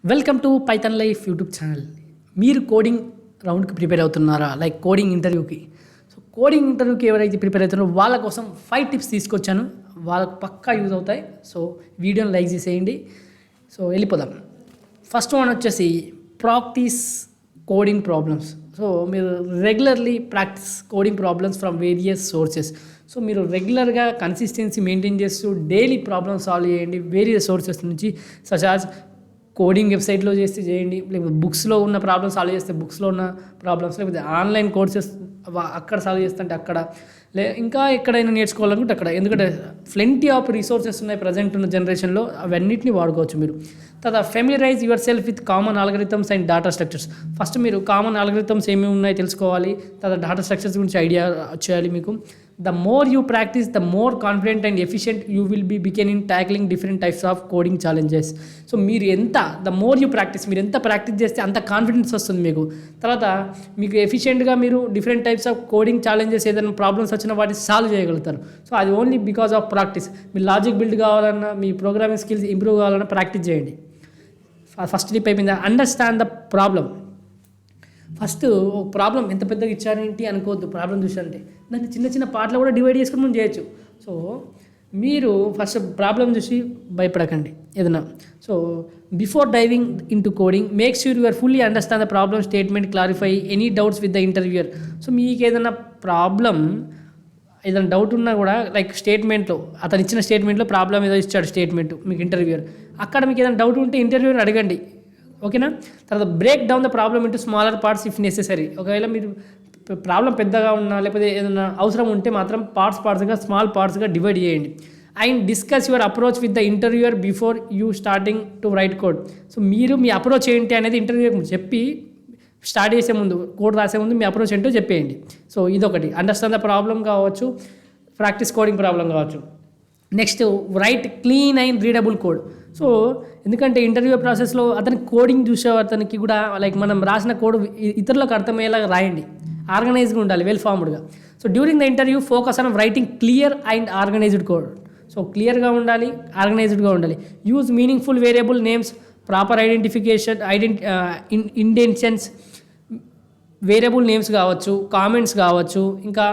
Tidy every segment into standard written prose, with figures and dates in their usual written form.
Welcome to Python life YouTube channel. మీరు coding రౌండ్కి prepare అవుతున్నారా, like coding ఇంటర్వ్యూకి? So coding ఇంటర్వ్యూకి ఎవరైతే ప్రిపేర్ అవుతున్నారో వాళ్ళ కోసం 5 టిప్స్ తీసుకొచ్చాను. వాళ్ళకు పక్కా యూజ్ అవుతాయి. సో వీడియోని లైక్ చేసేయండి. సో వెళ్ళిపోదాం. ఫస్ట్ వన్ వచ్చేసి ప్రాక్టీస్ కోడింగ్ ప్రాబ్లమ్స్. సో మీరు regularly practice coding problems from various sources. So మీరు రెగ్యులర్గా కన్సిస్టెన్సీ మెయింటైన్ చేస్తూ డైలీ ప్రాబ్లమ్స్ సాల్వ్ చేయండి వేరియస్ సోర్సెస్ నుంచి. సచ్ యాజ్ కోడింగ్ వెబ్సైట్లో చేస్తే చేయండి, లేకపోతే బుక్స్లో ఉన్న ప్రాబ్లమ్స్ సాల్వ్ చేస్తే బుక్స్లో ఉన్న ప్రాబ్లమ్స్, లేకపోతే ఆన్లైన్ కోర్సెస్ అక్కడ సాల్వ్ చేస్తుంటే అక్కడ, ఇంకా ఎక్కడైనా నేర్చుకోవాలనుకుంటే అక్కడ. ఎందుకంటే ప్లెంటీ ఆఫ్ రిసోర్సెస్ ఉన్నాయి ప్రజెంట్ ఉన్న జనరేషన్లో, అవన్నిటిని వాడుకోవచ్చు మీరు. తర్వాత familiarise your self with common algorithms and data structures. First మీరు కామన్ ఆల్గరిథమ్స్ ఏమేమి ఉన్నాయో తెలుసుకోవాలి. తర్వాత డేటా స్ట్రక్చర్స్ గురించి ఐడియా వచ్చేయాలి మీకు. The more you practice the more confident and efficient you will be become in tackling different types of coding challenges. So మీరు the more you practice, మీరు ఎంత ప్రాక్టీస్ చేస్తే అంత కాన్ఫిడెన్స్ వస్తుంది మీకు. తర్వాత మీకు ఎఫిషియెంట్గా మీరు different types of coding challenges ఏదైనా ప్రాబ్లమ్స్ వచ్చినా వాటిని సాల్వ్ చేయగలుగుతారు. సో అది only because of practice. Me logic build కావాలన్నా, మీ ప్రోగ్రామింగ్ స్కిల్స్ ఇంప్రూవ్ కావాలన్నా ప్రాక్టీస్ చేయండి. ఫస్ట్ టిప్ అయిపోయింది. Understand the problem. ఫస్ట్ ఒక ప్రాబ్లం ఎంత పెద్దగా ఇచ్చారేంటి అనుకోవద్దు. ప్రాబ్లం చూసారంటే దాన్ని చిన్న చిన్న పార్ట్లో కూడా డివైడ్ చేసుకుని మనం చేయొచ్చు. సో మీరు ఫస్ట్ ప్రాబ్లం చూసి భయపడకండి ఏదైనా. So before diving into coding make sure you're fully understand the problem statement, clarify any doubts with the interviewer. So మీకు ఏదైనా ఏదైనా డౌట్ ఉన్నా కూడా, లైక్ స్టేట్మెంట్లో అతను ఇచ్చిన స్టేట్మెంట్లో ప్రాబ్లం ఏదో ఇచ్చాడు స్టేట్మెంట్ మీకు ఇంటర్వ్యూయర్, అక్కడ మీకు ఏదైనా డౌట్ ఉంటే ఇంటర్వ్యూని అడగండి, ఓకేనా? తర్వాత break down the problem into smaller parts if necessary. ఒకవేళ మీరు ప్రాబ్లం పెద్దగా ఉన్నా లేకపోతే ఏదైనా అవసరం ఉంటే మాత్రం పార్ట్స్గా స్మాల్ పార్ట్స్గా డివైడ్ చేయండి. And discuss your approach with the interviewer before you starting to right code. So మీరు మీ అప్రోచ్ ఏంటి అనేది ఇంటర్వ్యూకి చెప్పి స్టార్ట్ చేసే ముందు, కోడ్ రాసే ముందు మీ అప్రోచ్ ఏంటో చెప్పేయండి. సో ఇదొకటి, అండర్స్టాండ్ ద ప్రాబ్లం కావచ్చు, ప్రాక్టీస్ కోడింగ్ ప్రాబ్లం కావచ్చు. Next right clean and readable code. So ఎందుకంటే ఇంటర్వ్యూ ప్రాసెస్లో అతని కోడింగ్ చూసే అతనికి కూడా లైక్ మనం రాసిన కోడ్ ఇతరులకు అర్థమయ్యేలాగా రాయండి. ఆర్గనైజ్గా ఉండాలి, వెల్ ఫార్మ్డ్గా. So during the interview focus on writing clear and organised code. So క్లియర్గా ఉండాలి, ఆర్గనైజ్డ్గా ఉండాలి. Use meaningful variable names, proper identification, indentions, variable names కావచ్చు, కామెంట్స్ కావచ్చు, ఇంకా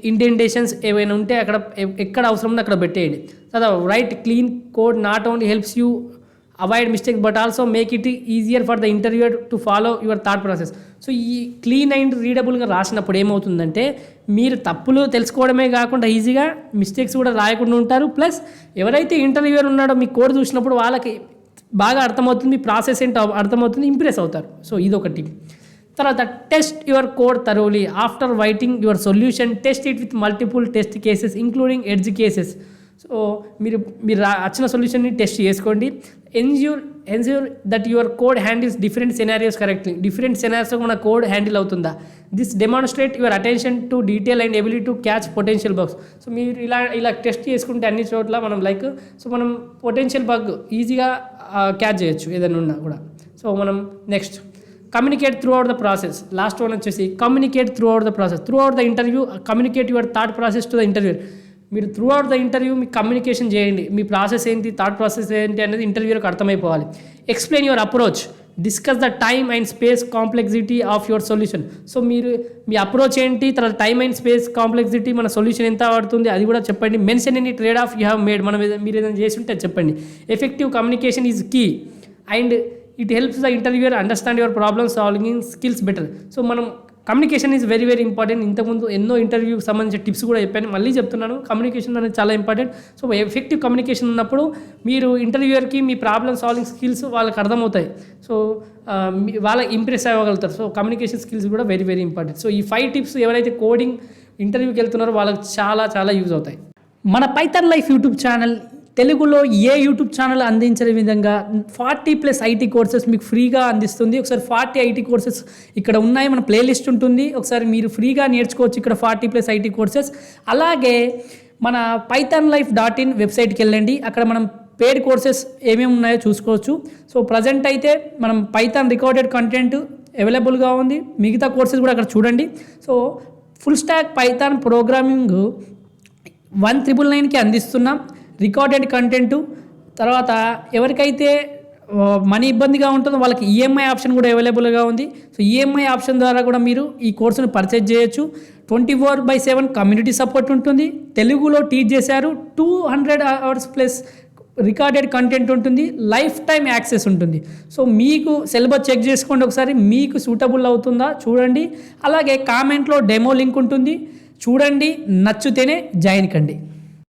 ఇండెంటేషన్స్ ఏవైనా ఉంటే అక్కడ ఎక్కడ అవసరం ఉందో అక్కడ పెట్టేయండి. తర్వాత right clean code not only helps you avoid mistakes but also make it easier for the interviewer to follow your thought process. So ఈ క్లీన్ అండ్ రీడబుల్గా రాసినప్పుడు ఏమవుతుందంటే మీరు తప్పులు తెలుసుకోవడమే కాకుండా ఈజీగా మిస్టేక్స్ కూడా రాయకుండా ఉంటారు. ప్లస్ ఎవరైతే ఇంటర్వ్యూయర్ ఉన్నాడో మీ కోడ్ చూసినప్పుడు వాళ్ళకి బాగా అర్థమవుతుంది, మీ ప్రాసెస్ ఏంటో అర్థమవుతుంది, ఇంప్రెస్ అవుతారు. సో ఇదొకటి. తర్వాత test your code thoroughly after writing your solution. Test it with multiple test cases including edge cases. So మీరు వచ్చిన సొల్యూషన్ని టెస్ట్ చేసుకోండి. Ensure that your code handles different scenarios correctly. Different scenarios మన code handle అవుతుందా? This demonstrate your attention to detail and ability to catch potential bugs. So మీరు ఇలా test చేసుకుంటే అన్ని చోట్ల మనం పొటెన్షియల్ బగ్ ఈజీగా క్యాచ్ చేయొచ్చు ఏదైనా ఉన్నా కూడా. సో మనం next communicate throughout the process. Last one వచ్చేసి communicate throughout the process. Throughout the interview communicate your thought process to the interviewer. మీరు త్రూ అవుట్ ద ఇంటర్వ్యూ మీ communication చేయండి. మీ ప్రాసెస్ ఏంటి, thought process ఏంటి అనేది ఇంటర్వ్యూకి అర్థమైపోవాలి. Explain your approach, discuss the time and space complexity of your solution. So మీరు మీ అప్రోచ్ ఏంటి, తర్వాత టైమ్ అండ్ స్పేస్ కాంప్లెక్సిటీ, మన సొల్యూషన్ ఎంత పడుతుంది అది కూడా చెప్పండి. Mention any trade off you have made, మీరు ఏదైనా చేసి ఉంటే చెప్పండి. Effective communication is key and it helps the interviewer understand your problem solving skills better. So మనం communication is very very important. ఇంతకుముందు ఎన్నో ఇంటర్వ్యూకి సంబంధించిన టిప్స్ కూడా చెప్పాను, మళ్ళీ చెప్తున్నాను. కమ్యూనికేషన్ అనేది చాలా ఇంపార్టెంట్. సో ఎఫెక్టివ్ కమ్యూనికేషన్ ఉన్నప్పుడు మీరు ఇంటర్వ్యూయర్కి మీ ప్రాబ్లమ్ సాల్వింగ్ స్కిల్స్ వాళ్ళకి అర్థమవుతాయి. సో వాళ్ళకి ఇంప్రెస్ అవ్వగలుగుతారు. సో కమ్యూనికేషన్ స్కిల్స్ కూడా వెరీ వెరీ ఇంపార్టెంట్. సో ఈ 5 టిప్స్ ఎవరైతే కోడింగ్ ఇంటర్వ్యూకి వెళ్తున్నారో వాళ్ళకి చాలా చాలా యూజ్ అవుతాయి. మన పైథాన్ లైఫ్ యూట్యూబ్ ఛానల్ తెలుగులో ఏ యూట్యూబ్ ఛానల్ అందించే విధంగా 40+ ఐటీ కోర్సెస్ మీకు ఫ్రీగా అందిస్తుంది. ఒకసారి 40 ఐటీ కోర్సెస్ ఇక్కడ ఉన్నాయి, మన ప్లేలిస్ట్ ఉంటుంది, ఒకసారి మీరు ఫ్రీగా నేర్చుకోవచ్చు ఇక్కడ 40+ ఐటీ కోర్సెస్. అలాగే మన pythonlife.in వెబ్సైట్కి వెళ్ళండి, అక్కడ మనం పెయిడ్ కోర్సెస్ ఏమేమి ఉన్నాయో చూసుకోవచ్చు. సో ప్రజెంట్ అయితే మనం పైథాన్ రికార్డెడ్ కంటెంట్ అవైలబుల్గా ఉంది, మిగతా కోర్సెస్ కూడా అక్కడ చూడండి. So full stack Python programming 1999కి అందిస్తున్నాం రికార్డెడ్ కంటెంటు. తర్వాత ఎవరికైతే మనీ ఇబ్బందిగా ఉంటుందో వాళ్ళకి ఈఎంఐ ఆప్షన్ కూడా అవైలబుల్గా ఉంది. సో ఈఎంఐ ఆప్షన్ ద్వారా కూడా మీరు ఈ కోర్సును పర్చేజ్ చేయొచ్చు. 24/7 కమ్యూనిటీ సపోర్ట్ ఉంటుంది. తెలుగులో టీచ్ చేశారు. 200 అవర్స్ ప్లస్ రికార్డెడ్ కంటెంట్ ఉంటుంది. లైఫ్ టైం యాక్సెస్ ఉంటుంది. సో మీకు సిలబస్ చెక్ చేసుకోండి ఒకసారి, మీకు సూటబుల్ అవుతుందా చూడండి. అలాగే కామెంట్లో డెమో లింక్ ఉంటుంది, చూడండి, నచ్చితేనే జాయిన్ కండి.